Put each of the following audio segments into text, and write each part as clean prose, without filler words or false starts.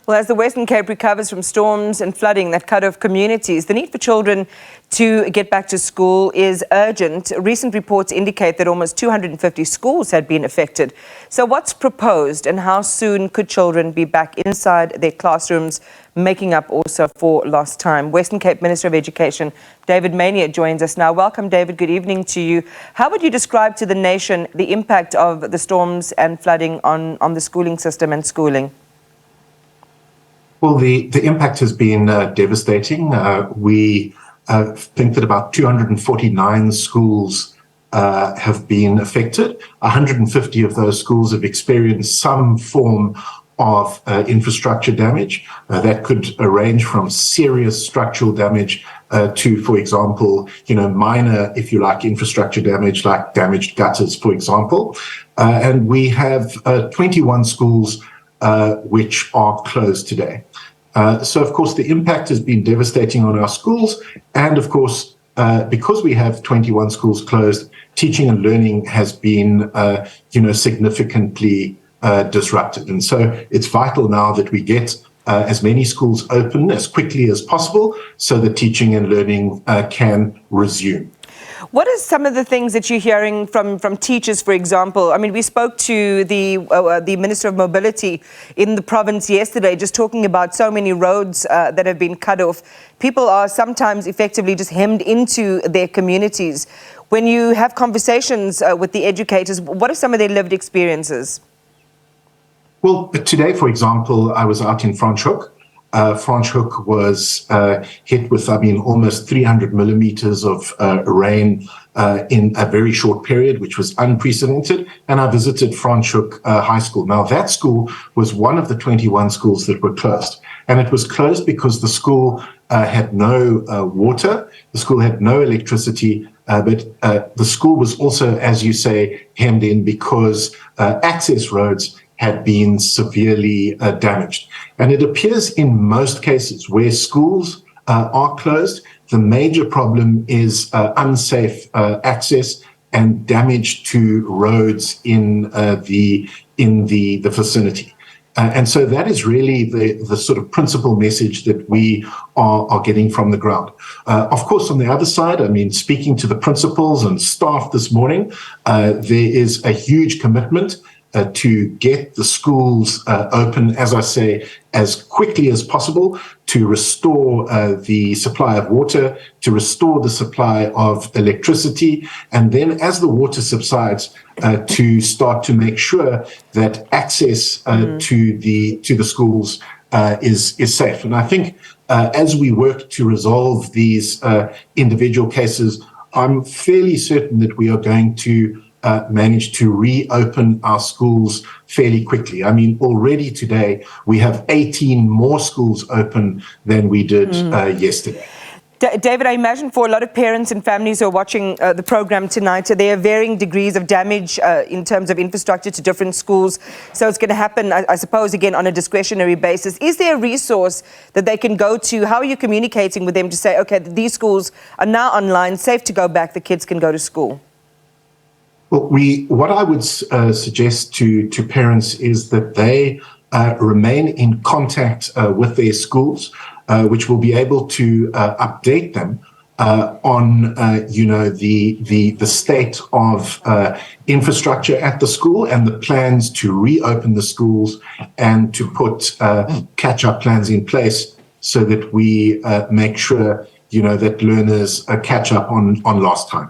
Well, as the Western Cape recovers from storms and flooding that cut off communities, the need for children to get back to school is urgent. Recent reports indicate that almost 250 schools had been affected. So what's proposed and how soon could children be back inside their classrooms, making up also for lost time? Western Cape Minister of Education, David Maynier, joins us now. Welcome, David. Good evening to you. How would you describe to the nation the impact of the storms and flooding on the schooling system and schooling? Well, the impact has been devastating. We think that about 249 schools have been affected. 150 of those schools have experienced some form of infrastructure damage. That could range from serious structural damage to, for example, minor, if you like, infrastructure damage, like damaged gutters, for example. And we have 21 schools which are closed today. So, of course, the impact has been devastating on our schools. And, of course, because we have 21 schools closed, teaching and learning has been, significantly disrupted. And so it's vital now that we get as many schools open as quickly as possible so that teaching and learning can resume. What are some of the things that you're hearing from teachers, for example? I mean, we spoke to the Minister of Mobility in the province yesterday, just talking about so many roads that have been cut off. People are sometimes effectively just hemmed into their communities. When you have conversations with the educators, what are some of their lived experiences? Well, today, for example, I was out in Franschhoek. Franschhoek was hit with, almost 300 millimeters of rain in a very short period, which was unprecedented. And I visited Franschhoek High School. Now, that school was one of the 21 schools that were closed. And it was closed because the school had no water, the school had no electricity, but the school was also, as you say, hemmed in because access roads had been severely damaged. And it appears in most cases where schools are closed, the major problem is unsafe access and damage to roads in the vicinity. And so that is really the sort of principal message that we are getting from the ground. Of course, on the other side, speaking to the principals and staff this morning, there is a huge commitment to get the schools open, as I say, as quickly as possible, to restore the supply of water, to restore the supply of electricity, and then as the water subsides, to start to make sure that access to the schools is safe. And I think as we work to resolve these individual cases, I'm fairly certain that we are going to managed to reopen our schools fairly quickly. Already today, we have 18 more schools open than we did yesterday. David, I imagine for a lot of parents and families who are watching the program tonight, there are varying degrees of damage in terms of infrastructure to different schools. So it's going to happen, I suppose, again, on a discretionary basis. Is there a resource that they can go to? How are you communicating with them to say, OK, these schools are now online, safe to go back, the kids can go to school? Well, what I would suggest to parents is that they remain in contact with their schools, which will be able to update them on, the state of infrastructure at the school and the plans to reopen the schools and to put catch-up plans in place so that we make sure, that learners catch up on lost time.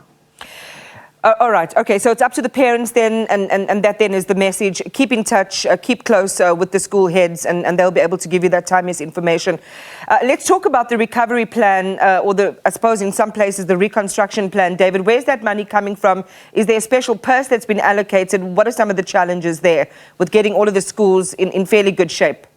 All right. OK, so it's up to the parents then, and that then is the message. Keep in touch, keep close with the school heads, and they'll be able to give you that timeless information. Let's talk about the recovery plan, I suppose in some places, the reconstruction plan. David, where's that money coming from? Is there a special purse that's been allocated? What are some of the challenges there with getting all of the schools in fairly good shape?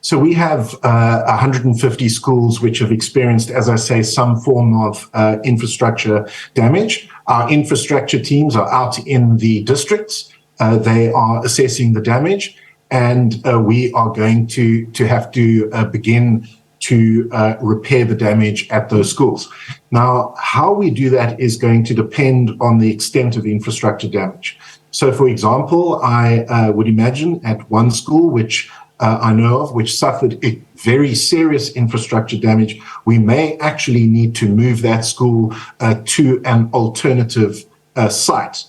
So we have 150 schools which have experienced, as I say, some form of infrastructure damage. Our infrastructure teams are out in the districts. They are assessing the damage, and we are going to have to begin to repair the damage at those schools. Now, how we do that is going to depend on the extent of the infrastructure damage. So, for example, I would imagine at one school which I know of, which suffered a very serious infrastructure damage, we may actually need to move that school to an alternative site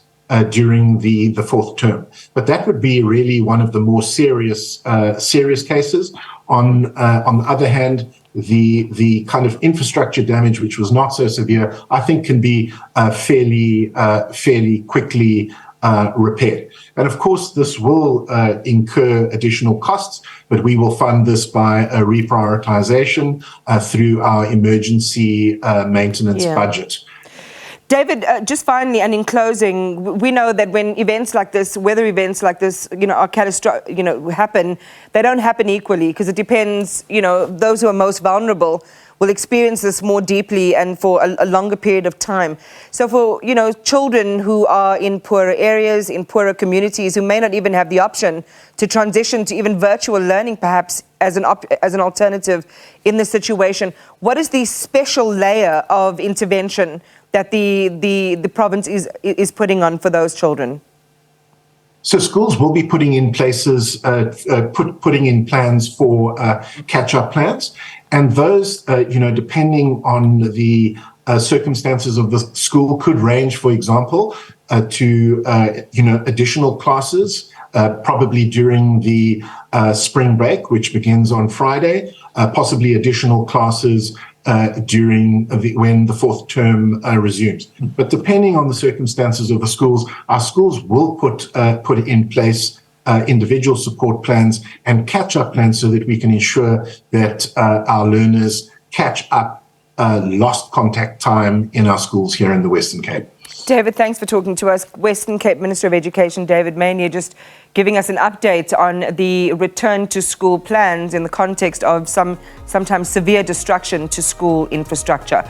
during the fourth term. But that would be really one of the more serious cases. On the other hand, the kind of infrastructure damage, which was not so severe, I think can be fairly quickly repaired. And of course, this will incur additional costs, but we will fund this by a reprioritization through our emergency maintenance budget. David, just finally, and in closing, we know that when events like this, weather events like this, are catastrophic, happen, they don't happen equally, because it depends, those who are most vulnerable will experience this more deeply and for a longer period of time. So for, children who are in poorer areas, in poorer communities, who may not even have the option to transition to even virtual learning, perhaps as an alternative in this situation, what is the special layer of intervention that the province is putting on for those children? So schools will be putting in putting in plans for catch-up plans, and those, depending on the circumstances of the school, could range, for example, to additional classes, probably during the spring break, which begins on Friday, possibly additional classes during when the fourth term resumes. But depending on the circumstances of the schools, our schools will put in place individual support plans and catch-up plans so that we can ensure that our learners catch up lost contact time in our schools here in the Western Cape. David, thanks for talking to us. Western Cape Minister of Education, David Maynier, just giving us an update on the return to school plans in the context of sometimes severe destruction to school infrastructure.